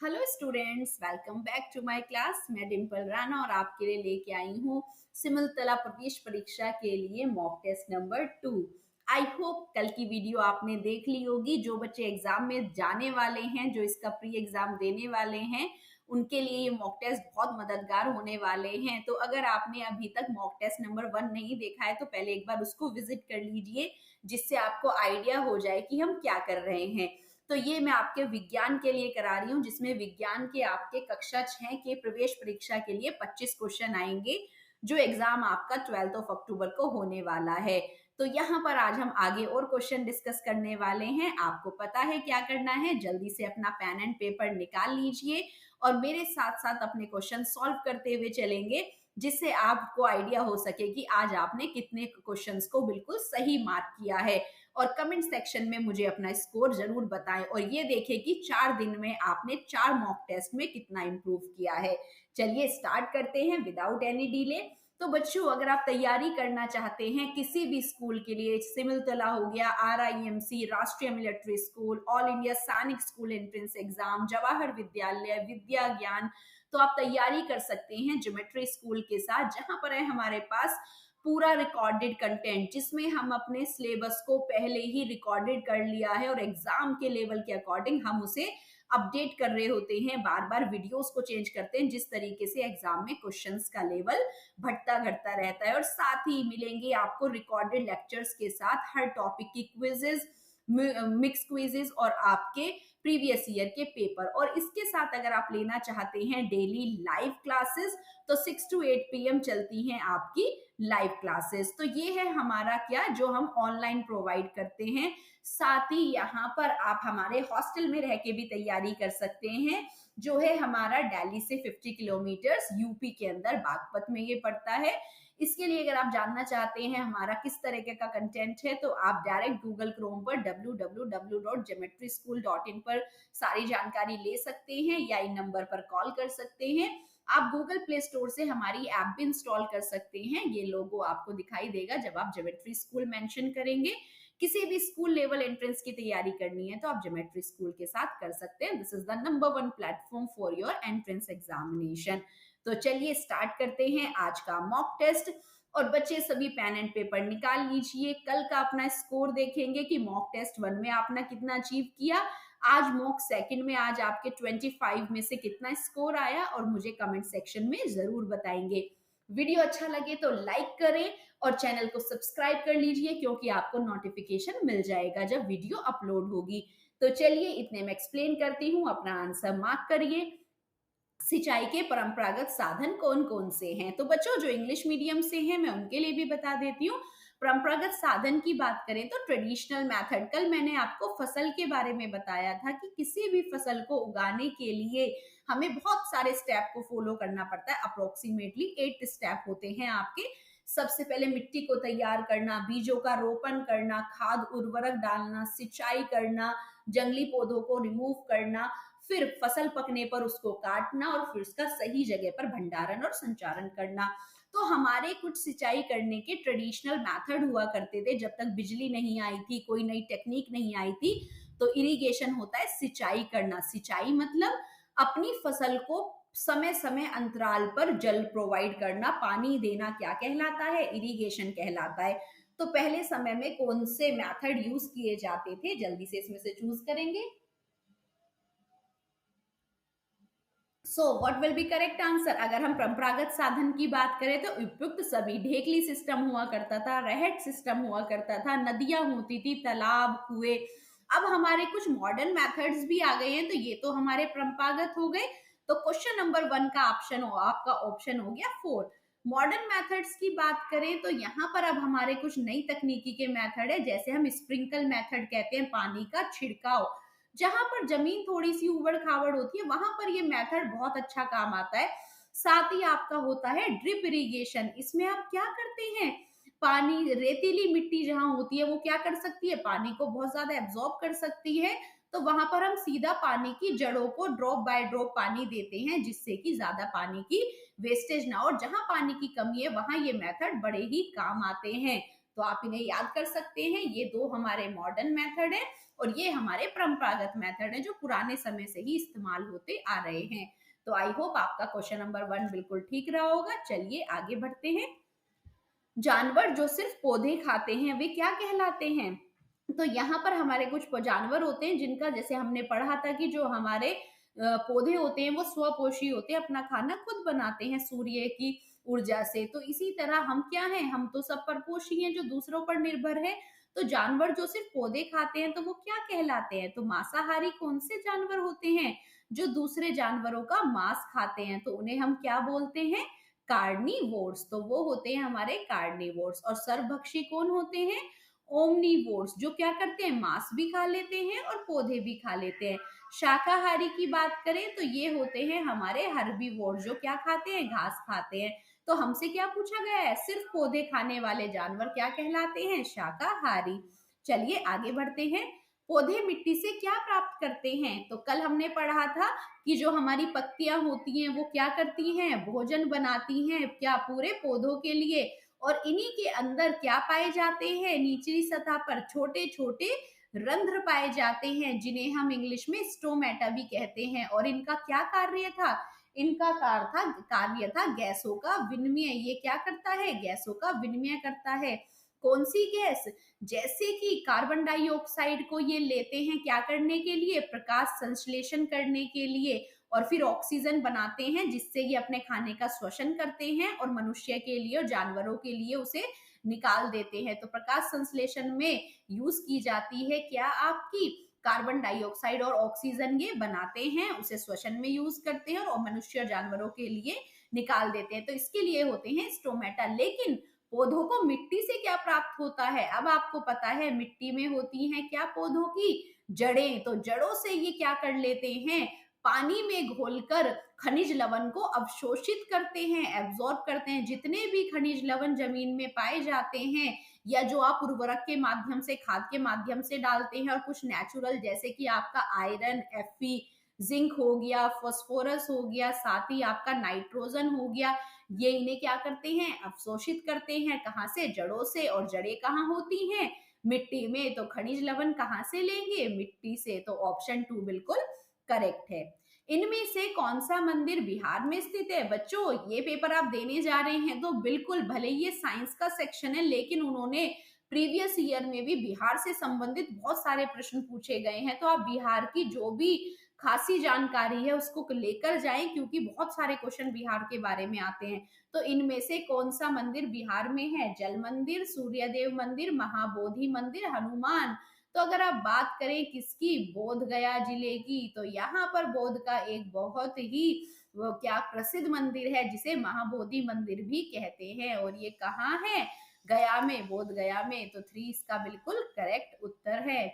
Hello students, welcome back to my class. मैं डिम्पल राणा और आपके लिए लेके आई हूँ सिमलतला प्रवेश परीक्षा के लिए mock test number 2। I hope कल की वीडियो आपने देख ली होगी। जो बच्चे एग्जाम में जाने वाले हैं, जो इसका प्री एग्जाम देने वाले हैं, उनके लिए ये मॉक टेस्ट बहुत मददगार होने वाले हैं। तो अगर आपने अभी तक मॉक टेस्ट नंबर 1 नहीं देखा है तो पहले एक बार उसको विजिट कर लीजिए, जिससे आपको आइडिया हो जाए कि हम क्या कर रहे हैं। तो ये मैं आपके विज्ञान के लिए करा रही हूँ, जिसमें विज्ञान के आपके कक्षा 6 के प्रवेश परीक्षा के लिए 25 क्वेश्चन आएंगे, जो एग्जाम आपका 12 अक्टूबर को होने वाला है। तो यहाँ पर आज हम आगे और क्वेश्चन डिस्कस करने वाले हैं। आपको पता है क्या करना है, जल्दी से अपना पेन एंड पेपर निकाल लीजिए और मेरे साथ साथ अपने क्वेश्चन सॉल्व करते हुए चलेंगे, जिससे आपको आइडिया हो सके कि आज आपने कितने क्वेश्चंस को बिल्कुल सही मार्क किया है। और कमेंट सेक्शन में मुझे अपना स्कोर जरूर बताएं और ये देखें कि 4 दिन में आपने 4 मॉक टेस्ट में कितना इंप्रूव किया है। चलिए स्टार्ट करते हैं विदाउट एनी डिले। तो बच्चों, अगर आप तैयारी करना चाहते हैं किसी भी स्कूल के लिए, सिमलतला हो गया, RIMC, राष्ट्रीय मिलिट्री स्कूल, ऑल इंडिया सैनिक स्कूल एंट्रेंस एग्जाम, जवाहर विद्यालय, विद्या ज्ञान, तो आप तैयारी कर सकते हैं ज्योमेट्री स्कूल के साथ, जहां पर है हमारे पास पूरा रिकॉर्डेड कंटेंट, जिसमें हम अपने सिलेबस को पहले ही रिकॉर्डेड कर लिया है और एग्जाम के लेवल के अकॉर्डिंग हम उसे अपडेट कर रहे होते हैं, बार बार वीडियोस को चेंज करते हैं, जिस तरीके से एग्जाम में क्वेश्चंस का लेवल बढ़ता घटता रहता है। और साथ ही मिलेंगे आपको रिकॉर्डेड लेक्चर्स के साथ हर टॉपिक की क्विजेज, मिक्स क्विजेज और आपके प्रीवियस ईयर के पेपर। और इसके साथ अगर आप लेना चाहते हैं डेली लाइव क्लासेस, तो 6 to 8 PM चलती हैं आपकी लाइव क्लासेस। तो ये है हमारा क्या, जो हम ऑनलाइन प्रोवाइड करते हैं। साथ ही यहाँ पर आप हमारे हॉस्टल में रह के भी तैयारी कर सकते हैं, जो है हमारा दिल्ली से 50 किलोमीटर यूपी के अंदर बागपत में ये पड़ता है। इसके लिए अगर आप जानना चाहते हैं हमारा किस तरीके का कंटेंट है, तो आप डायरेक्ट गूगल क्रोम पर www.geometryschool.in पर सारी जानकारी ले सकते हैं या इन नंबर पर कॉल कर सकते हैं। आप गूगल प्ले स्टोर से हमारी ऐप भी इंस्टॉल कर सकते हैं। ये लोगो आपको दिखाई देगा जब आप ज्योमेट्री स्कूल मेंशन करेंगे। किसी भी स्कूल लेवल एंट्रेंस की तैयारी करनी है तो आप ज्योमेट्री स्कूल के साथ कर सकते हैं। This is the number 1 platform for your entrance examination. तो चलिए स्टार्ट करते हैं आज का मॉक टेस्ट। और बच्चे सभी पेन एंड पेपर निकाल लीजिए। कल का अपना स्कोर देखेंगे कि मॉक टेस्ट 1 में आपने कितना अचीव किया, आज मॉक सेकंड में आज आपके 25 में से कितना स्कोर आया, और मुझे कमेंट सेक्शन में जरूर बताएंगे। वीडियो अच्छा लगे तो लाइक करें और चैनल को सब्सक्राइब कर लीजिए, क्योंकि आपको नोटिफिकेशन मिल जाएगा जब वीडियो अपलोड होगी। तो चलिए इतने में एक्सप्लेन करती हूँ, अपना आंसर मार्क करिए। सिंचाई के परंपरागत साधन कौन कौन से हैं? तो बच्चों, जो इंग्लिश मीडियम से हैं मैं उनके लिए भी बता देती हूँ। परंपरागत साधन की बात करें तो ट्रेडिशनल मेथड, कल मैंने आपको फसल के बारे में बताया था कि किसी भी फसल को उगाने के लिए हमें बहुत सारे स्टेप को फॉलो करना पड़ता है। अप्रोक्सीमेटली 8 स्टेप होते हैं आपके। सबसे पहले मिट्टी को तैयार करना, बीजों का रोपण करना, खाद उर्वरक डालना, सिंचाई करना, जंगली पौधों को रिमूव करना, फिर फसल पकने पर उसको काटना और फिर उसका सही जगह पर भंडारण और संचारण करना। तो हमारे कुछ सिंचाई करने के ट्रेडिशनल मेथड हुआ करते थे जब तक बिजली नहीं आई थी, कोई नई टेक्निक नहीं आई थी। तो इरिगेशन होता है सिंचाई करना। सिंचाई मतलब अपनी फसल को समय समय अंतराल पर जल प्रोवाइड करना, पानी देना क्या कहलाता है? इरिगेशन कहलाता है। तो पहले समय में कौन से मेथड यूज किए जाते थे, जल्दी से इसमें से चूज करेंगे। So what will be correct answer? अगर हम परंपरागत साधन की बात करें तो उपयुक्त सभी, ढेकली सिस्टम हुआ करता था, रहट सिस्टम हुआ करता था, नदियां होती थी, तालाब, कुएं। अब हमारे कुछ मॉडर्न मेथड्स भी आ गए हैं, तो ये तो हमारे परंपरागत हो गए। तो क्वेश्चन नंबर 1 का ऑप्शन हो, आपका ऑप्शन हो गया 4। मॉडर्न मेथड्स की बात करें तो यहाँ पर अब हमारे कुछ नई तकनीकी के मेथड है, जैसे हम स्प्रिंकल मेथड कहते हैं, पानी का छिड़काव। जहां पर जमीन थोड़ी सी उबड़ खाबड़ होती है वहां पर ये मेथड बहुत अच्छा काम आता है। साथ ही आपका होता है ड्रिप इरिगेशन। इसमें आप क्या करते हैं, पानी, रेतीली मिट्टी जहां होती है वो क्या कर सकती है, पानी को बहुत ज्यादा एब्जॉर्ब कर सकती है। तो वहां पर हम सीधा पानी की जड़ों को ड्रॉप बाय ड्रॉप पानी देते हैं, जिससे कि ज्यादा पानी की वेस्टेज ना हो। और जहां पानी की कमी है वहां ये मेथड बड़े ही काम आते हैं। तो आप इन्हें याद कर सकते हैं। ये दो हमारे मॉडर्न मेथड है और ये हमारे परंपरागत मेथड है जो पुराने समय से ही इस्तेमाल होते आ रहे हैं। तो आई होप आपका क्वेश्चन नंबर 1 बिल्कुल ठीक रहा होगा। चलिए आगे बढ़ते हैं। जानवर जो सिर्फ पौधे खाते हैं वे क्या कहलाते हैं? तो यहाँ पर हमारे कुछ जानवर होते हैं जिनका, जैसे हमने पढ़ा था कि जो हमारे पौधे होते हैं वो स्वपोषी होते हैं, अपना खाना खुद बनाते हैं सूर्य की ऊर्जा से। तो इसी तरह हम क्या हैं, हम तो सब परपोषी हैं जो दूसरों पर निर्भर है। तो जानवर जो सिर्फ पौधे खाते हैं तो वो क्या कहलाते हैं? तो मांसाहारी कौन से जानवर होते हैं? जो दूसरे जानवरों का मांस खाते हैं, तो उन्हें हम क्या बोलते हैं? कार्निवोर्स। तो वो होते हैं हमारे कार्निवोर्स। और सर्वभक्षी कौन होते हैं? ओमनीवोर्स, जो क्या करते हैं? मांस भी खा लेते हैं और पौधे भी खा लेते हैं। शाकाहारी की बात करें तो ये होते हैं हमारे हर्बीवोर्स, जो क्या खाते हैं? घास खाते हैं। तो हमसे क्या पूछा गया है? सिर्फ पौधे खाने वाले जानवर क्या कहलाते हैं? शाकाहारी। चलिए आगे बढ़ते हैं। पौधे मिट्टी से क्या प्राप्त करते हैं? तो कल हमने पढ़ा था कि जो हमारी पत्तियां होती हैं वो क्या करती हैं? भोजन बनाती हैं क्या? पूरे पौधों के लिए। और इन्हीं के अंदर क्या पाए जाते हैं? निचली सतह पर छोटे छोटे रंध्र पाए जाते हैं जिन्हें हम इंग्लिश में स्टोमेटा भी कहते हैं। और इनका क्या कार्य था? इनका कार्य था गैसों का विनिमय। ये क्या करता है? गैसों का विनिमय करता है। कौन सी गैस? जैसे कि कार्बन डाइऑक्साइड को ये लेते हैं क्या करने के लिए? प्रकाश संश्लेषण करने के लिए। और फिर ऑक्सीजन बनाते हैं जिससे ये अपने खाने का श्वसन करते हैं और मनुष्य के लिए और जानवरों के लिए उसे निकाल देते हैं। तो प्रकाश संश्लेषण में यूज की जाती है क्या? आपकी कार्बन डाइऑक्साइड और ऑक्सीजन ये बनाते हैं, उसे श्वसन में यूज करते हैं और मनुष्य और जानवरों के लिए निकाल देते हैं। तो इसके लिए होते हैं स्टोमेटा। लेकिन पौधों को मिट्टी से क्या प्राप्त होता है? अब आपको पता है मिट्टी में होती हैं क्या? पौधों की जड़ें। तो जड़ों से ये क्या कर लेते हैं? पानी में घोलकर खनिज लवण को अवशोषित करते हैं, एब्जॉर्ब करते हैं। जितने भी खनिज लवण जमीन में पाए जाते हैं या जो आप उर्वरक के माध्यम से, खाद के माध्यम से डालते हैं, और कुछ नेचुरल जैसे कि आपका आयरन, Fe, जिंक हो गया, फास्फोरस हो गया, साथ ही आपका नाइट्रोजन हो गया, ये इन्हें क्या करते हैं? अवशोषित करते हैं। कहाँ से? जड़ों से। और जड़ें कहाँ होती हैं? मिट्टी में। तो खनिज लवण कहाँ से लेंगे? मिट्टी से। तो ऑप्शन 2 बिल्कुल करेक्ट है। इनमें से कौन सा मंदिर बिहार में स्थित है? बच्चों ये पेपर आप देने जा रहे हैं तो बिल्कुल, भले ये साइंस का सेक्शन है लेकिन उन्होंने प्रीवियस ईयर में भी बिहार से संबंधित बहुत सारे प्रश्न पूछे गए हैं। तो आप बिहार की जो भी खासी जानकारी है उसको लेकर जाएं, क्योंकि बहुत सारे क्वेश्चन बिहार के बारे में आते हैं। तो इनमें से कौन सा मंदिर बिहार में है? जल मंदिर, सूर्यदेव मंदिर, महाबोधि मंदिर, हनुमान। तो अगर आप बात करें किसकी? बोध गया जिले की। तो यहाँ पर बोध का एक बहुत ही वो क्या प्रसिद्ध मंदिर है जिसे महाबोधि मंदिर भी कहते हैं। और ये कहाँ है? गया में, बोध गया में। तो 3 इसका बिल्कुल करेक्ट उत्तर है।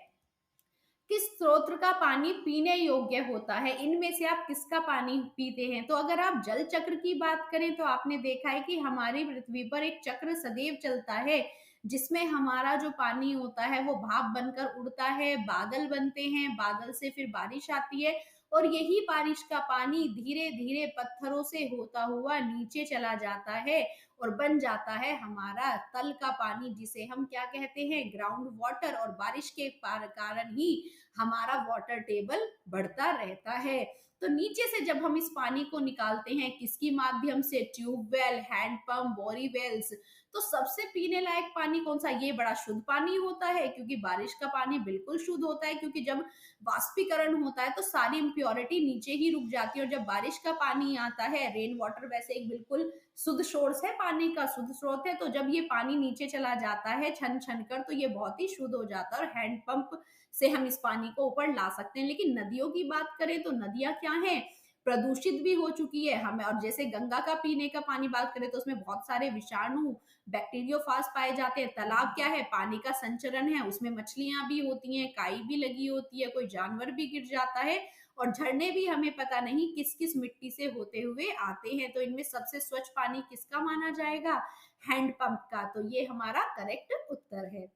किस स्रोत का पानी पीने योग्य होता है? इनमें से आप किसका पानी पीते हैं? तो अगर आप जल चक्र की बात करें तो आपने देखा है कि हमारी पृथ्वी पर एक चक्र सदैव चलता है जिसमें हमारा जो पानी होता है वो भाप बनकर उड़ता है, बादल बनते हैं, बादल से फिर बारिश आती है और यही बारिश का पानी धीरे धीरे पत्थरों से होता हुआ नीचे चला जाता है और बन जाता है हमारा तल का पानी, जिसे हम क्या कहते हैं? Ground water. और बारिश के कारण ही हमारा वाटर टेबल बढ़ता रहता है। तो नीचे से जब हम इस पानी को निकालते हैं किसकी माध्यम से? Tubewell, handpump, borewells. तो सबसे पीने लायक पानी कौन सा? ये बड़ा शुद्ध पानी होता है, क्योंकि बारिश का पानी बिल्कुल शुद्ध होता है, क्योंकि जब वाष्पीकरण होता है तो सारी इम्प्योरिटी नीचे ही रुक जाती है। और जब बारिश का पानी आता है, रेन वाटर वैसे एक बिल्कुल शुद्ध सोर्स है, पानी का शुद्ध स्रोत है, तो जब ये पानी नीचे चला जाता है छन छन कर तो ये बहुत ही शुद्ध हो जाता है और हैंडपंप से हम इस पानी को ऊपर ला सकते हैं। लेकिन नदियों की बात करें तो नदियां क्या हैं? प्रदूषित भी हो चुकी है हमें। और जैसे गंगा का पीने का पानी बात करें तो उसमें बहुत सारे विषाणु, बैक्टीरियोफाज पाए जाते हैं। तालाब क्या है? पानी का संचरण है, उसमें मछलियां भी होती हैं, काई भी लगी होती है, कोई जानवर भी गिर जाता है। और झरने भी हमें पता नहीं किस किस मिट्टी से होते हुए आते हैं। तो इनमें सबसे स्वच्छ पानी किसका माना जाएगा? हैंडपंप का। तो ये हमारा करेक्ट उत्तर है।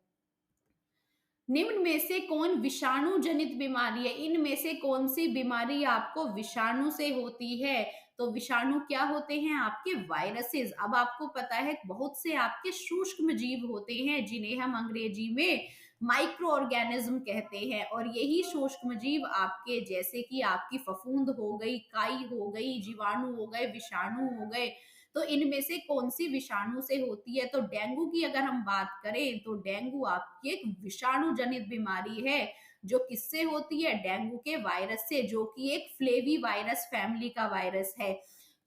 निम्न में से कौन विषाणु जनित बीमारी है? इनमें से कौन सी बीमारी आपको विषाणु से होती है? तो विषाणु क्या होते हैं? आपके वायरसेस। अब आपको पता है बहुत से आपके सूक्ष्म जीव होते हैं जिन्हें हम अंग्रेजी में माइक्रो ऑर्गेनिज्म कहते हैं, और यही सूक्ष्म जीव आपके, जैसे कि आपकी फफूंद हो गई, काई हो गई, जीवाणु हो गए, विषाणु हो गए, तो इनमें से कौन सी विषाणु से होती है? तो डेंगू की अगर हम बात करें तो डेंगू आपकी एक विषाणु जनित बीमारी है, जो किससे होती है? डेंगू के वायरस से, जो कि एक फ्लेवी वायरस फैमिली का वायरस है।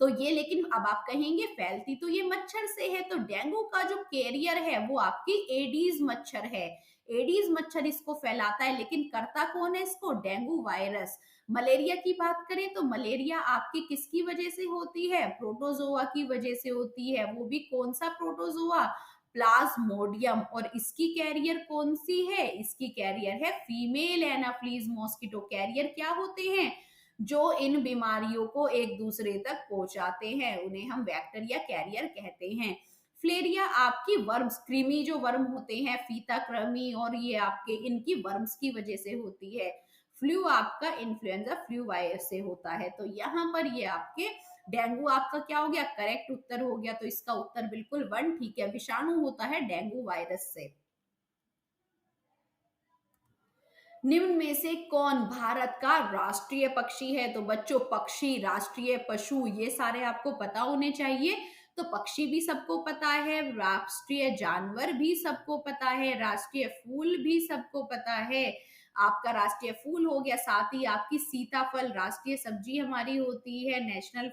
तो ये, लेकिन अब आप कहेंगे फैलती तो ये मच्छर से है, तो डेंगू का जो कैरियर है वो आपकी एडीज मच्छर है। एडीज मच्छर इसको फैलाता है, लेकिन करता कौन है इसको? Dengue virus. मलेरिया की बात करें तो मलेरिया आपकी किसकी वजह से होती है? प्रोटोजोआ की वजह से होती है। वो भी कौन सा प्रोटोजोआ? प्लाज्मोडियम। और इसकी कैरियर कौन सी है? इसकी कैरियर है फीमेल एनाफ्लीज मॉस्किटो। कैरियर क्या होते हैं? जो इन बीमारियों को एक दूसरे तक पहुंचाते हैं, उन्हें हम वेक्टर या कैरियर कहते हैं। फ्लेरिया आपकी वर्म्स, कृमि जो वर्म होते हैं, फीता कृमि, और ये आपके इनकी वर्म्स की वजह से होती है। फ्लू आपका इन्फ्लुएंजा फ्लू वायरस से होता है। तो यहाँ पर ये आपके डेंगू आपका क्या हो गया? करेक्ट उत्तर हो गया। तो इसका उत्तर बिल्कुल वन ठीक है, विषाणु होता है डेंगू वायरस से। निम्न में से कौन भारत का राष्ट्रीय पक्षी है? तो बच्चों, पक्षी, राष्ट्रीय पशु, ये सारे आपको पता होने चाहिए। तो पक्षी भी सबको पता है, राष्ट्रीय जानवर भी सबको पता है, राष्ट्रीय फूल भी सबको पता है। आपका राष्ट्रीय फूल हो गया, साथ ही आपकी सीताफल राष्ट्रीय सब्जी हमारी होती है, नेशनल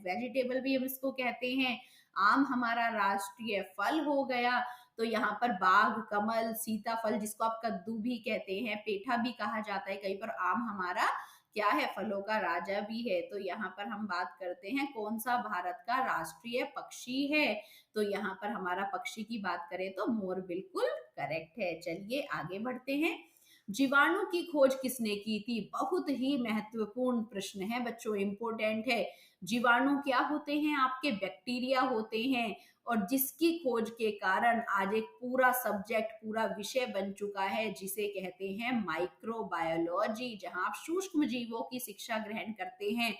वेजिटेबल भी हम इसको कहते हैं। आम हमारा राष्ट्रीय फल हो गया। तो यहाँ पर बाग, कमल, सीताफल, जिसको आप कद्दू भी कहते हैं, पेठा भी कहा जाता है कहीं पर, आम हमारा क्या है? फलों का राजा भी है। तो यहाँ पर हम बात करते हैं कौन सा भारत का राष्ट्रीय पक्षी है? तो यहाँ पर हमारा पक्षी की बात करें तो मोर बिल्कुल करेक्ट है। चलिए आगे बढ़ते हैं। जीवाणु की खोज किसने की थी? बहुत ही महत्वपूर्ण प्रश्न है बच्चों, इंपॉर्टेंट है। जीवाणु क्या होते हैं? आपके बैक्टीरिया होते हैं, और जिसकी खोज के कारण आज एक पूरा सब्जेक्ट, पूरा विषय बन चुका है, जिसे कहते हैं माइक्रोबायोलॉजी, जहां आप सूक्ष्म जीवों की शिक्षा ग्रहण करते हैं।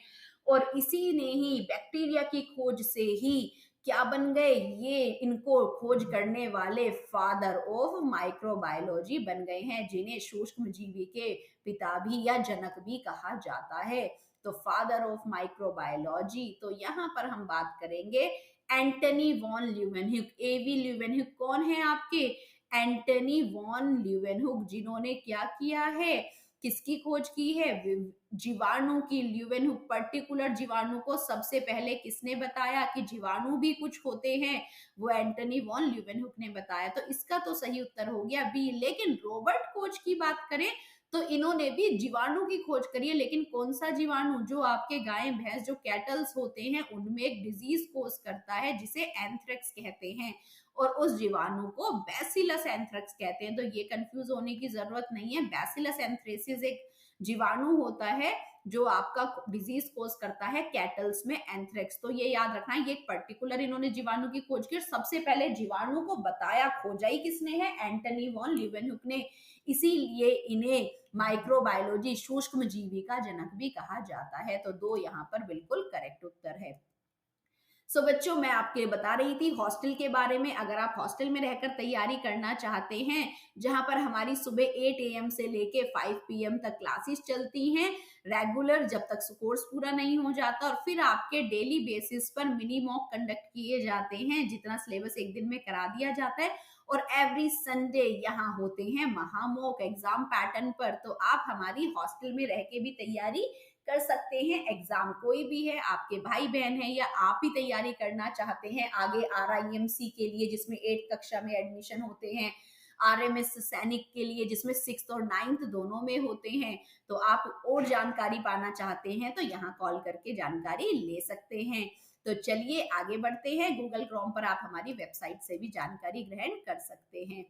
और इसी ने ही, बैक्टीरिया की खोज से ही क्या बन गए? ये इनको खोज करने वाले फादर ऑफ माइक्रोबायोलॉजी बन गए हैं, जिन्हें सूक्ष्म जीवी के पिता भी या जनक भी कहा जाता है। तो फादर ऑफ माइक्रोबायोलॉजी। तो यहाँ पर हम बात करेंगे एंटनी वॉन ल्यूवेनहुक। एवी ल्यूवेनहुक कौन है आपके? एंटनी वॉन ल्यूवेनहुक, जिन्होंने क्या किया है? किसकी खोज की है? जीवाणु की। ल्यूवेनहुक, पर्टिकुलर जीवाणु को सबसे पहले किसने बताया कि जीवाणु भी कुछ होते हैं? वो एंटनी वॉन ल्यूवेनहुक ने बताया। तो इसका तो सही उत्तर हो गया बी। लेकिन रॉबर्ट कोच की बात करें तो इन्होंने भी जीवाणु की खोज करी है, लेकिन कौन सा जीवाणु? जो आपके गाय भैंस, जो कैटल्स होते हैं, उनमें एक डिजीज कोज करता है जिसे एंथ्रेक्स कहते हैं, और उस जीवाणु को बैसिलस एंथ्रेक्स कहते हैं। तो ये कंफ्यूज होने की जरूरत नहीं है। बैसिलस एंथ्रेसिस एक जीवाणु होता है जो आपका डिजीज कोज करता है कैटल्स में, एंथ्रेक्स। तो ये याद रखना है, ये एक पर्टिकुलर इन्होंने जीवाणु की खोज की, और सबसे पहले जीवाणु को बताया, खोजा ही किसने है? एंटनी वॉन ल्यूवेनहुक ने। इसीलिए इन्हें माइक्रोबायोलॉजी, सूक्ष्म जीवी का जनक भी कहा जाता है। तो दो यहाँ पर बिल्कुल करेक्ट उत्तर है। सो बच्चों, मैं आपके बता रही थी हॉस्टल के बारे में। अगर आप हॉस्टल में रहकर तैयारी करना चाहते हैं, जहां पर हमारी सुबह 8 AM से लेके 5 PM तक क्लासेस चलती हैं रेगुलर, जब तक कोर्स पूरा नहीं हो जाता, और फिर आपके डेली बेसिस पर मिनी मॉक कंडक्ट किए जाते हैं, जितना सिलेबस एक दिन में करा दिया जाता है। और एवरी संडे यहाँ होते हैं महामॉक एग्जाम पैटर्न पर। तो आप हमारी हॉस्टल में रह के भी तैयारी कर सकते हैं। एग्जाम कोई भी है, आपके भाई बहन है, या आप ही तैयारी करना चाहते हैं आगे RIMC के लिए, जिसमें 8 कक्षा में एडमिशन होते हैं, RMS सैनिक के लिए जिसमें 6th और 9th दोनों में होते हैं, तो आप और जानकारी पाना चाहते हैं तो यहाँ कॉल करके जानकारी ले सकते हैं। तो चलिए आगे बढ़ते हैं। गूगल क्रोम पर आप हमारी वेबसाइट से भी जानकारी ग्रहण कर सकते हैं।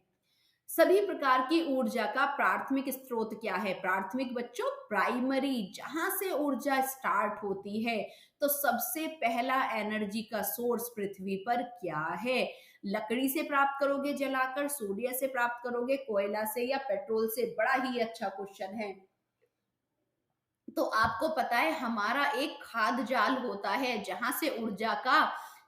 सभी प्रकार की ऊर्जा का प्राथमिक स्रोत क्या है? प्राथमिक बच्चों, प्राइमरी, जहां से ऊर्जा स्टार्ट होती है। तो सबसे पहला एनर्जी का सोर्स पृथ्वी पर क्या है? लकड़ी से प्राप्त करोगे जलाकर, सूर्य से प्राप्त करोगे, कोयला से, या पेट्रोल से? बड़ा ही अच्छा क्वेश्चन है। तो आपको पता है हमारा एक खाद्य जाल होता है जहां से ऊर्जा का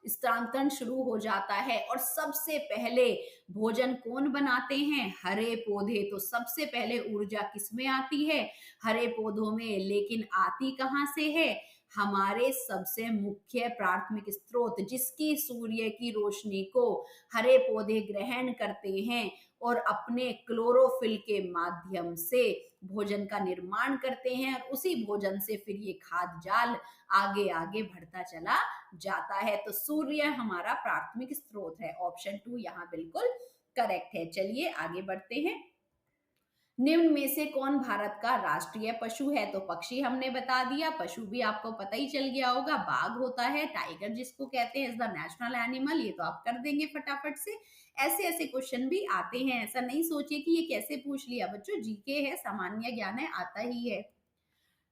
स्थानांतरण शुरू हो जाता है, और सबसे पहले भोजन कौन बनाते हैं? हरे पौधे। तो सबसे पहले ऊर्जा किसमें आती है? हरे पौधों में। लेकिन आती कहां से है? हमारे सबसे मुख्य प्राथमिक स्रोत, जिसकी सूर्य की रोशनी को हरे पौधे ग्रहण करते हैं और अपने क्लोरोफिल के माध्यम से भोजन का निर्माण करते हैं, और उसी भोजन से फिर ये खाद्य जाल आगे आगे बढ़ता चला जाता है। तो सूर्य हमारा प्राथमिक स्रोत है। ऑप्शन 2 यहाँ बिल्कुल करेक्ट है। चलिए आगे बढ़ते हैं। निम्न में से कौन भारत का राष्ट्रीय पशु है? तो पक्षी हमने बता दिया, पशु भी आपको पता ही चल गया होगा, बाघ होता है, टाइगर जिसको कहते हैं इज द नेशनल एनिमल, ये तो आप कर देंगे फटाफट से। ऐसे ऐसे क्वेश्चन भी आते हैं, ऐसा नहीं सोचिए कि ये कैसे पूछ लिया बच्चों, जीके है, सामान्य ज्ञान है, आता ही है।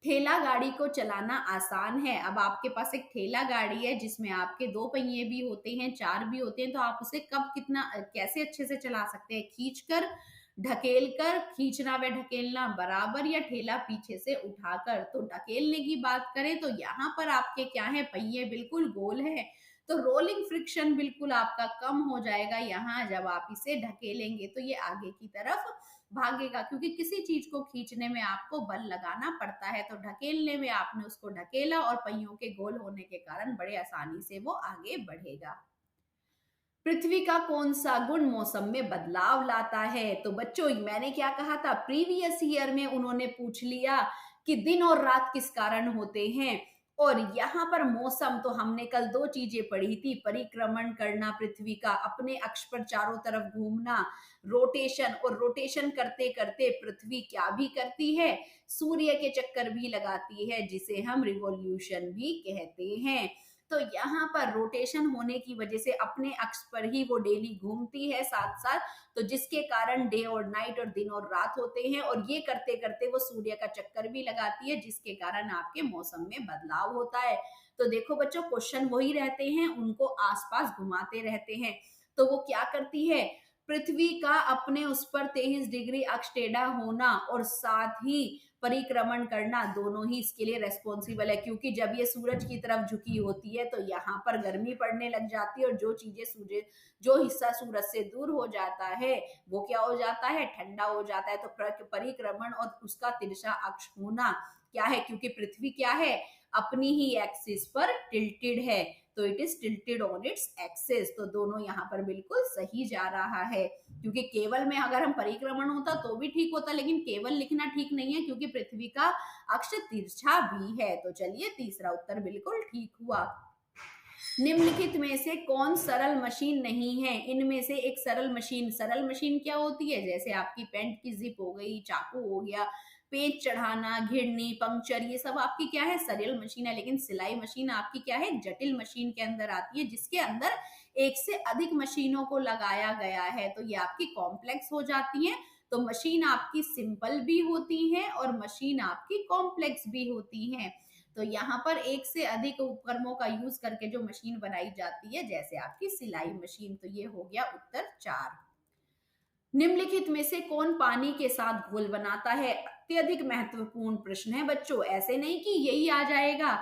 ठेला गाड़ी को चलाना आसान है। अब आपके पास एक ठेला गाड़ी है जिसमें आपके दो पहिए भी होते हैं, चार भी होते हैं, तो आप उसे कब, कितना, कैसे अच्छे से चला सकते हैं? खींच कर, ढकेल कर, खींचना व ढकेलना बराबर, या ठेला पीछे से उठाकर? तो ढकेलने की बात करें तो यहाँ पर आपके क्या है, पहिए बिल्कुल गोल है, तो रोलिंग फ्रिक्शन बिल्कुल आपका कम हो जाएगा यहाँ जब आप इसे ढकेलेंगे, तो ये आगे की तरफ भागेगा, क्योंकि किसी चीज को खींचने में आपको बल लगाना पड़ता है, तो ढकेलने में आपने उसको ढकेला और पहियों के गोल होने के कारण बड़े आसानी से वो आगे बढ़ेगा। पृथ्वी का कौन सा गुण मौसम में बदलाव लाता है? तो बच्चों मैंने क्या कहा था, प्रीवियस ईयर में उन्होंने पूछ लिया कि दिन और रात किस कारण होते हैं, और यहाँ पर मौसम, तो हमने कल दो चीजें पढ़ी थी, परिक्रमण करना पृथ्वी का, अपने अक्ष पर चारों तरफ घूमना, रोटेशन, और रोटेशन करते करते पृथ्वी क्या भी करती है, सूर्य के चक्कर भी लगाती है, जिसे हम रिवॉल्यूशन भी कहते हैं। तो यहाँ पर रोटेशन होने की वजह से अपने अक्ष पर ही वो डेली घूमती है साथ साथ, तो जिसके कारण डे और नाइट, और दिन और रात होते हैं, और ये करते करते वो सूर्य का चक्कर भी लगाती है, जिसके कारण आपके मौसम में बदलाव होता है। तो देखो बच्चों, क्वेश्चन वही रहते हैं, उनको आसपास घुमाते रहते हैं। तो वो क्या करती है, पृथ्वी का अपने उस पर 23 डिग्री अक्ष टेढ़ा होना और साथ ही परिक्रमण करना, दोनों ही इसके लिए रेस्पॉन्सिबल है, क्योंकि जब ये सूरज की तरफ झुकी होती है तो यहाँ पर गर्मी पड़ने लग जाती है, और जो चीजें सूरज, जो हिस्सा सूरज से दूर हो जाता है वो क्या हो जाता है, ठंडा हो जाता है। तो परिक्रमण और उसका तिरछा अक्ष होना क्या है, क्योंकि पृथ्वी क्या है, अपनी ही एक्सिस पर टिल्टेड है, तो it is tilted on its axis. तो दोनों यहाँ पर बिल्कुल सही जा रहा है, क्योंकि केवल में अगर हम परिक्रमण होता तो भी ठीक होता, लेकिन केवल लिखना ठीक नहीं है, क्योंकि पृथ्वी का अक्ष तिरछा भी है। तो चलिए तीसरा उत्तर बिल्कुल ठीक हुआ। निम्नलिखित में से कौन सरल मशीन नहीं है? इनमें से एक सरल मशीन, सरल मशीन क्या होती है, जैसे आपकी पैंट की जिप हो गई, चाकू हो गया, पेच चढ़ाना, घिरनी, पंक्चर, ये सब आपकी क्या है, सरल मशीन है। लेकिन सिलाई मशीन आपकी क्या है, जटिल मशीन के अंदर आती है, जिसके अंदर एक से अधिक मशीनों को लगाया गया है, तो ये आपकी कॉम्प्लेक्स हो जाती है। तो मशीन आपकी सिंपल भी होती है और मशीन आपकी कॉम्प्लेक्स भी होती है। तो यहाँ पर एक से अधिक उपकरणों का यूज करके जो मशीन बनाई जाती है, जैसे आपकी सिलाई मशीन। तो ये हो गया उत्तर 4। निम्नलिखित में से कौन पानी के साथ घोल बनाता है? अत्यधिक महत्वपूर्ण प्रश्न है बच्चों, ऐसे नहीं कि यही आ जाएगा,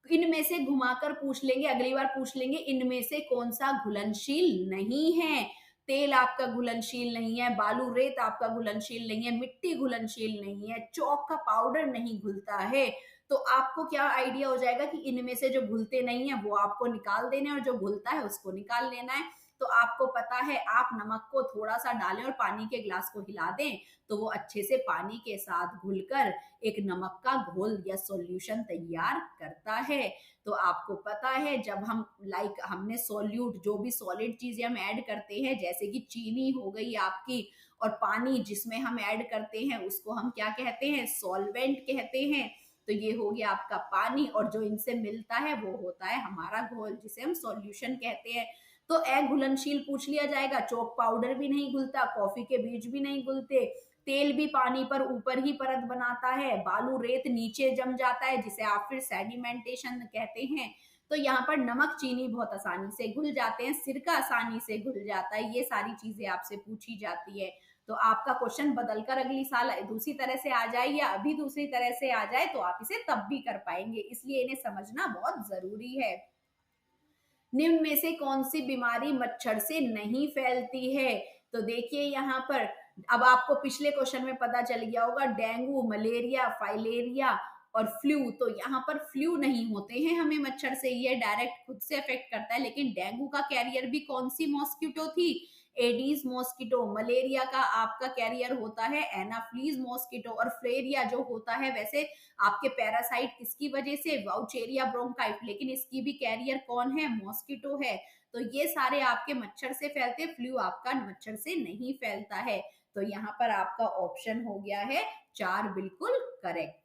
इनमें से घुमाकर पूछ लेंगे, अगली बार पूछ लेंगे इनमें से कौन सा घुलनशील नहीं है। तेल आपका घुलनशील नहीं है, बालू रेत आपका घुलनशील नहीं है, मिट्टी घुलनशील नहीं है, चौक का पाउडर नहीं घुलता है। तो आपको क्या आइडिया हो जाएगा कि इनमें से जो घुलते नहीं है वो आपको निकाल देने, और जो घुलता है उसको निकाल लेना है। तो आपको पता है, आप नमक को थोड़ा सा डालें और पानी के ग्लास को हिला दें, तो वो अच्छे से पानी के साथ घुलकर एक नमक का घोल या सॉल्यूशन तैयार करता है। तो आपको पता है, जब हम हमने सॉल्यूट, जो भी सॉलिड चीजें हम ऐड करते हैं, जैसे कि चीनी हो गई आपकी, और पानी जिसमें हम ऐड करते हैं उसको हम क्या कहते हैं, सॉल्वेंट कहते हैं। तो ये हो गया आपका पानी, और जो इनसे मिलता है वो होता है हमारा घोल, जिसे हम सॉल्यूशन कहते हैं। तो अघुलनशील पूछ लिया जाएगा, चॉक पाउडर भी नहीं घुलता, कॉफी के बीज भी नहीं घुलते, तेल भी पानी पर ऊपर ही परत बनाता है, बालू रेत नीचे जम जाता है जिसे आप फिर सेडिमेंटेशन कहते हैं। तो यहाँ पर नमक चीनी बहुत आसानी से घुल जाते हैं, सिरका आसानी से घुल जाता है, ये सारी चीजें आपसे पूछी जाती है। तो आपका क्वेश्चन बदलकर अगली साल दूसरी तरह से आ जाए या अभी दूसरी तरह से आ जाए तो आप इसे तब भी कर पाएंगे, इसलिए इन्हें समझना बहुत जरूरी है। निम्न में से कौन सी बीमारी मच्छर से नहीं फैलती है? तो देखिए यहाँ पर अब आपको पिछले क्वेश्चन में पता चल गया होगा, डेंगू, मलेरिया, फाइलेरिया और फ्लू। तो यहाँ पर फ्लू नहीं होते हैं हमें मच्छर से, ये डायरेक्ट खुद से अफेक्ट करता है। लेकिन डेंगू का कैरियर भी कौन सी मॉस्किटो थी? Aedes mosquito. मलेरिया का आपका कैरियर होता है एनाफ्लीज मॉस्किटो। और फ्लेरिया जो होता है वैसे आपके पैरासाइट किसकी वजह से? वाउचेरिया ब्रोंकाइट, लेकिन इसकी भी कैरियर कौन है? मॉस्किटो है। तो ये सारे आपके मच्छर से फैलते, फ्लू आपका मच्छर से नहीं फैलता है। तो यहाँ पर आपका ऑप्शन हो गया है 4 बिल्कुल करेक्ट।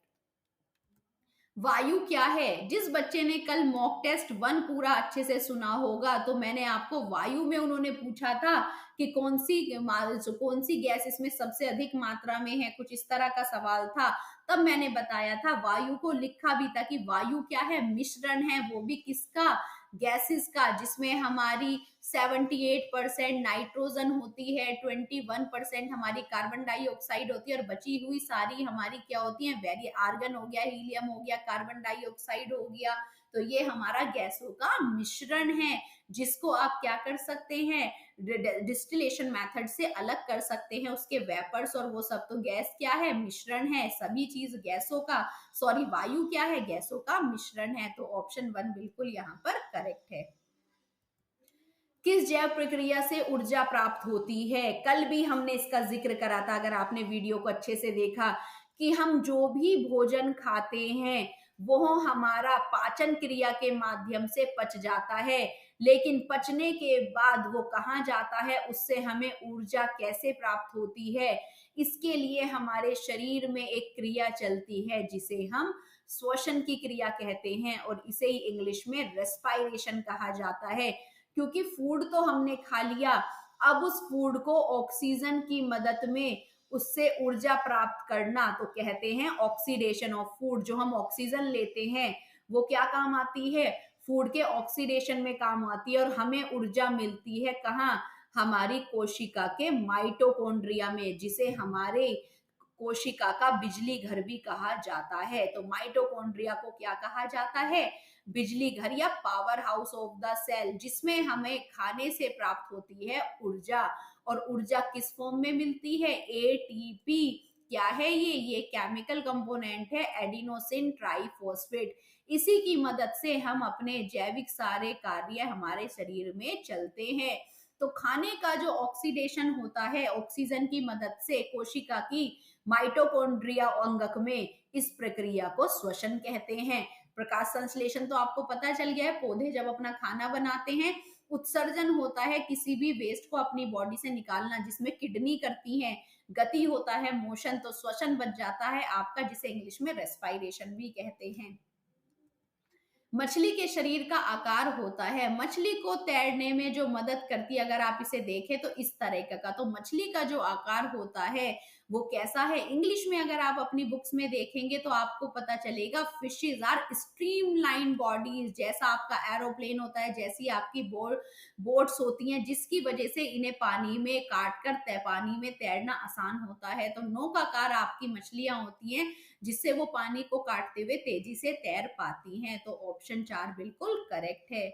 वायु क्या है? जिस बच्चे ने कल मॉक टेस्ट 1 पूरा अच्छे से सुना होगा, तो मैंने आपको वायु में उन्होंने पूछा था कि कौन सी गैस इसमें सबसे अधिक मात्रा में है, कुछ इस तरह का सवाल था। तब मैंने बताया था, वायु को लिखा भी था कि वायु क्या है? मिश्रण है, वो भी किसका? गैसेस का, जिसमें हमारी 78% नाइट्रोजन होती है, 21% हमारी कार्बन डाइऑक्साइड होती है और बची हुई सारी हमारी क्या होती है? वेरी आर्गन हो गया, हीलियम हो गया, कार्बन डाइऑक्साइड हो गया। तो ये हमारा गैसों का मिश्रण है, जिसको आप क्या कर सकते हैं? डिस्टिलेशन मेथड से अलग कर सकते हैं, उसके वेपर्स और वो सब। तो गैस क्या है? मिश्रण है, सभी चीज गैसों का, सॉरी वायु क्या है? गैसों का मिश्रण है। तो ऑप्शन 1 बिल्कुल यहाँ पर करेक्ट है। किस जैव प्रक्रिया से ऊर्जा प्राप्त होती है? कल भी हमने इसका जिक्र करा था, अगर आपने वीडियो को अच्छे से देखा, कि हम जो भी भोजन खाते हैं वो हमारा पाचन क्रिया के माध्यम से पच जाता है, लेकिन पचने के बाद वो कहाँ जाता है, उससे हमें ऊर्जा कैसे प्राप्त होती है? इसके लिए हमारे शरीर में एक क्रिया चलती है जिसे हम श्वसन की क्रिया कहते हैं, और इसे ही इंग्लिश में रेस्पायरेशन कहा जाता है। क्योंकि फूड तो हमने खा लिया, अब उस फूड को ऑक्सीजन की मदद में उससे ऊर्जा प्राप्त करना, तो कहते हैं ऑक्सीडेशन ऑफ फूड। जो हम ऑक्सीजन लेते हैं वो क्या काम आती है? फूड के ऑक्सीडेशन में काम आती है, और हमें ऊर्जा मिलती है कहाँ? हमारी कोशिका के माइटोकॉन्ड्रिया में, जिसे हमारे कोशिका का बिजली घर भी कहा जाता है। तो माइटोकॉन्ड्रिया को क्या कहा जाता है? बिजली घर या power house of the cell, जिसमें हमें खाने से प्राप्त होती है ऊर्जा। और ऊर्जा किस फॉर्म में मिलती है? एटीपी। क्या है ये केमिकल कंपोनेंट है, एडिनोसिन ट्राइफॉस्फेट। इसी की मदद से हम अपने जैविक सारे कार्य हमारे शरीर में चलते हैं। तो खाने का जो ऑक्सीडेशन होता है ऑक्सीजन की मदद से कोशिका की माइटोकॉन्ड्रिया अंगक में, इस प्रक्रिया को श्वसन कहते हैं। प्रकाश संश्लेषण तो आपको पता चल गया है, पौधे जब अपना खाना बनाते हैं, उत्सर्जन होता है किसी भी वेस्ट को अपनी बॉडी से निकालना, जिसमें किडनी करती है, गति होता है मोशन, तो श्वसन बच जाता है आपका, जिसे इंग्लिश में रेस्पायरेशन भी कहते हैं। मछली के शरीर का आकार होता है, मछली को तैरने में जो मदद करती है, अगर आप इसे देखें तो इस तरह का। तो मछली का जो आकार होता है वो कैसा है? इंग्लिश में अगर आप अपनी बुक्स में देखेंगे तो आपको पता चलेगा, फिशेज आर स्ट्रीमलाइन बॉडीज, जैसा आपका एरोप्लेन होता है, जैसी आपकी बोट्स होती हैं, जिसकी वजह से इन्हें पानी में काट कर पानी में तैरना आसान होता है। तो नौकाकार आपकी मछलियां होती हैं, जिससे वो पानी को काटते हुए तेजी से तैर पाती हैं। तो ऑप्शन 4 बिल्कुल करेक्ट है।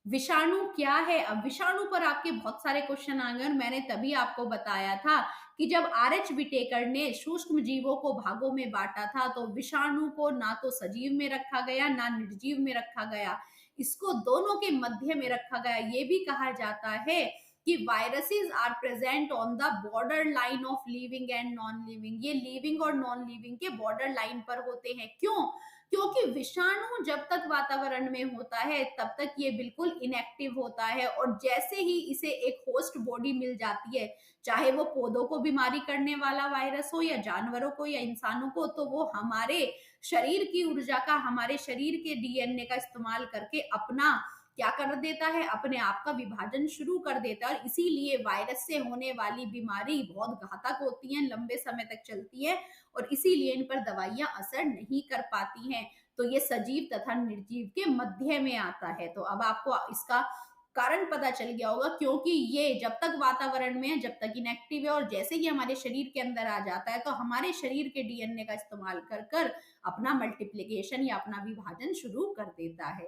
विषाणु क्या है? अब विषाणु पर आपके बहुत सारे क्वेश्चन आ गए, और मैंने तभी आपको बताया था कि जब आर.एच. विटेकर ने सूक्ष्म जीवों को भागों में बांटा था, तो विषाणु को ना तो सजीव में रखा गया ना निर्जीव में रखा गया, इसको दोनों के मध्य में रखा गया। ये भी कहा जाता है कि viruses are present on the border line of living and non living. ये लिविंग और नॉन लिविंग के बॉर्डर लाइन पर होते हैं। क्यों? क्योंकि विषाणु जब तक वातावरण में होता है तब तक ये बिल्कुल इनएक्टिव होता है, और जैसे ही इसे एक होस्ट बॉडी मिल जाती है, चाहे वो पौधों को बीमारी करने वाला वायरस हो या जानवरों को या इंसानों को, तो वो हमारे शरीर की ऊर्जा का, हमारे शरीर के डीएनए का इस्तेमाल करके अपना क्या कर देता है, अपने आप का विभाजन शुरू कर देता है। और इसीलिए वायरस से होने वाली बीमारी बहुत घातक होती है, लंबे समय तक चलती है, और इसीलिए इन पर दवाइयां असर नहीं कर पाती हैं। तो ये सजीव तथा निर्जीव के मध्य में आता है। तो अब आपको इसका कारण पता चल गया होगा, क्योंकि ये जब तक वातावरण में है, जब तक इनएक्टिव है, और जैसे ही हमारे शरीर के अंदर आ जाता है तो हमारे शरीर के डीएनए का इस्तेमाल कर कर अपना मल्टीप्लिकेशन या अपना विभाजन शुरू कर देता है।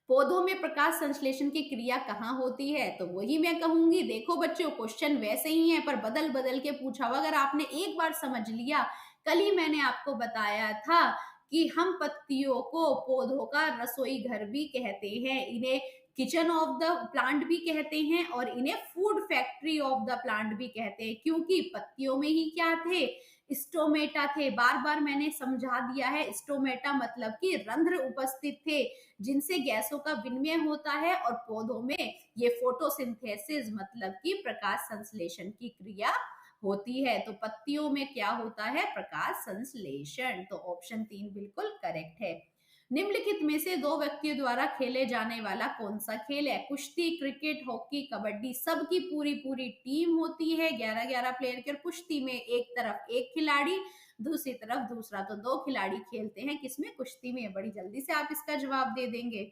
पौधों में प्रकाश संश्लेषण की क्रिया कहाँ होती है, तो वही मैं कहूंगी। देखो बच्चों, क्वेश्चन वैसे ही है पर बदल बदल के पूछा हुआ। अगर आपने एक बार समझ लिया, कल ही मैंने आपको बताया था कि हम पत्तियों को पौधों का रसोई घर भी कहते हैं, इन्हें किचन ऑफ द प्लांट भी कहते हैं, और इन्हें food factory of the plant भी कहते हैं, क्योंकि पत्तियों में ही क्या थे, स्टोमेटा थे। बार बार मैंने समझा दिया है, स्टोमेटा मतलब कि रंध्र उपस्थित थे जिनसे गैसों का विनिमय होता है, और पौधों में ये फोटोसिंथेसिस मतलब कि प्रकाश संश्लेषण की क्रिया होती है। तो पत्तियों में क्या होता है, प्रकाश संश्लेषण। तो ऑप्शन 3 बिल्कुल करेक्ट है। निम्नलिखित में से दो व्यक्तियों द्वारा खेले जाने वाला कौन सा खेल है, कुश्ती, क्रिकेट, हॉकी, कबड्डी। सबकी पूरी पूरी टीम होती है, 11-11 प्लेयर की, और कुश्ती में एक तरफ एक खिलाड़ी, दूसरी तरफ दूसरा, तो 2 खिलाड़ी खेलते हैं। किसमें, कुश्ती में। बड़ी जल्दी से आप इसका जवाब दे देंगे।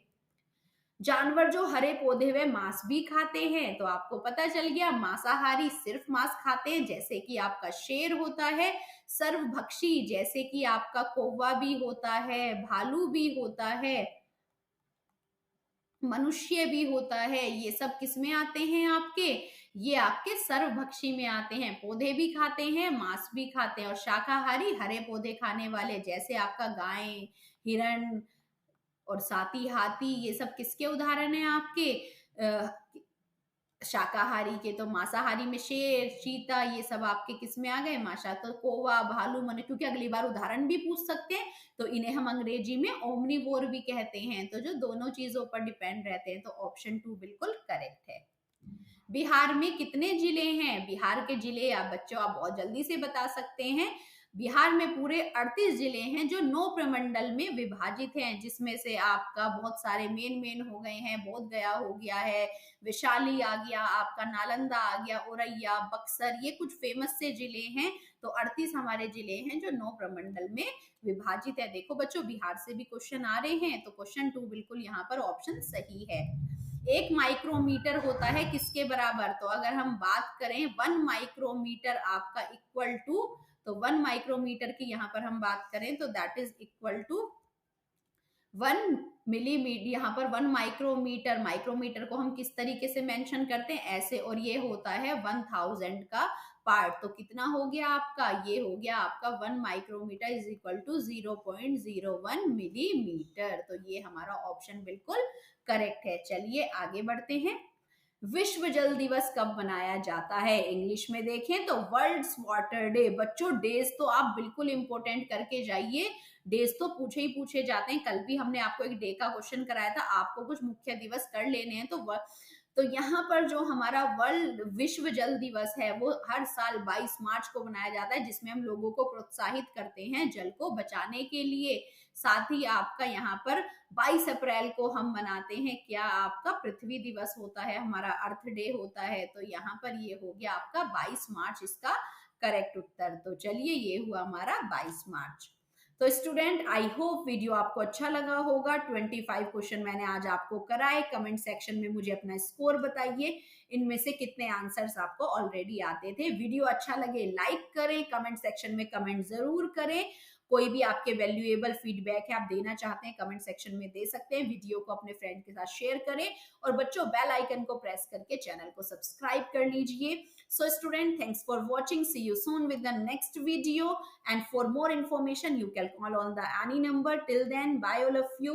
जानवर जो हरे पौधे व मांस भी खाते हैं, तो आपको पता चल गया, मांसाहारी सिर्फ मांस खाते हैं, जैसे कि आपका शेर होता है। सर्वभक्षी जैसे कि आपका कौवा भी होता है, भालू भी होता है, मनुष्य भी होता है। ये सब किसमें आते हैं आपके, ये आपके सर्वभक्षी में आते हैं। पौधे भी खाते हैं, मांस भी खाते हैं। और शाकाहारी हरे पौधे खाने वाले, जैसे आपका गाय, हिरण और साथी, हाथी, ये सब किसके उदाहरण हैं आपके, शाकाहारी के। तो मांसाहारी में शेर, चीता, ये सब आपके किस में आ गए, माशा। तो कौवा, भालू, मन, क्योंकि अगली बार उदाहरण भी पूछ सकते हैं, तो इन्हें हम अंग्रेजी में ओमनीवोर भी कहते हैं। तो जो दोनों चीजों पर डिपेंड रहते हैं। तो ऑप्शन 2 बिल्कुल करेक्ट है। बिहार में कितने जिले हैं, बिहार के जिले आप बच्चों आप बहुत जल्दी से बता सकते हैं। बिहार में पूरे 38 जिले हैं जो 9 प्रमंडल में विभाजित हैं, जिसमें से आपका बहुत सारे मेन हो गए हैं। बोध गया हो गया है, वैशाली आ गया, आपका नालंदा आ गया, औरैया, बक्सर, ये कुछ फेमस से जिले हैं। तो 38 हमारे जिले हैं जो 9 प्रमंडल में विभाजित है। देखो बच्चों, बिहार से भी क्वेश्चन आ रहे हैं, तो क्वेश्चन 2 बिल्कुल यहाँ पर ऑप्शन सही है। 1 माइक्रोमीटर होता है किसके बराबर, तो अगर हम बात करें 1 माइक्रोमीटर आपका इक्वल टू, तो 1 माइक्रोमीटर की यहां पर हम बात करें तो that is equal to 1 millimetre. यहाँ पर 1 माइक्रोमीटर, माइक्रोमीटर को हम किस तरीके से मेंशन करते हैं, ऐसे, और ये होता है 1000 का पार्ट। तो कितना हो गया आपका, ये हो गया आपका 1 micrometre is equal to 0.01 millimetre. तो ये हमारा ऑप्शन बिल्कुल करेक्ट है। चलिए आगे बढ़ते हैं। विश्व जल दिवस कब मनाया जाता है, इंग्लिश में देखें तो वर्ल्ड वाटर डे। बच्चों डेज तो आप बिल्कुल इंपॉर्टेंट करके जाइए, डेज तो पूछे ही पूछे जाते हैं। कल भी हमने आपको एक डे का क्वेश्चन कराया था, आपको कुछ मुख्य दिवस कर लेने हैं। तो यहाँ पर जो हमारा वर्ल्ड विश्व जल दिवस है वो हर साल 22 मार्च को मनाया जाता है, जिसमें हम लोगों को प्रोत्साहित करते हैं जल को बचाने के लिए। साथ ही आपका यहाँ पर 22 अप्रैल को हम मनाते हैं, क्या आपका पृथ्वी दिवस होता है, हमारा अर्थ डे होता है। तो यहाँ पर ये हो गया आपका 22 मार्च इसका करेक्ट उत्तर। तो चलिए ये हुआ हमारा 22 मार्च। तो स्टूडेंट आई होप वीडियो आपको अच्छा लगा होगा। 25 क्वेश्चन मैंने आज आपको कराए। कमेंट सेक्शन में मुझे अपना स्कोर बताइए, इनमें से कितने आंसर्स आपको ऑलरेडी आते थे। वीडियो अच्छा लगे लाइक करें, कमेंट सेक्शन में कमेंट जरूर करें। कोई भी आपके वैल्यूएबल फीडबैक है आप देना चाहते हैं, कमेंट सेक्शन में दे सकते हैं। वीडियो को अपने फ्रेंड के साथ शेयर करें, और बच्चों बेल आइकन को प्रेस करके चैनल को सब्सक्राइब कर लीजिए। So student, thanks for watching. See you soon with the next video. And for more information, you can call on the any number. Till then, bye all of you.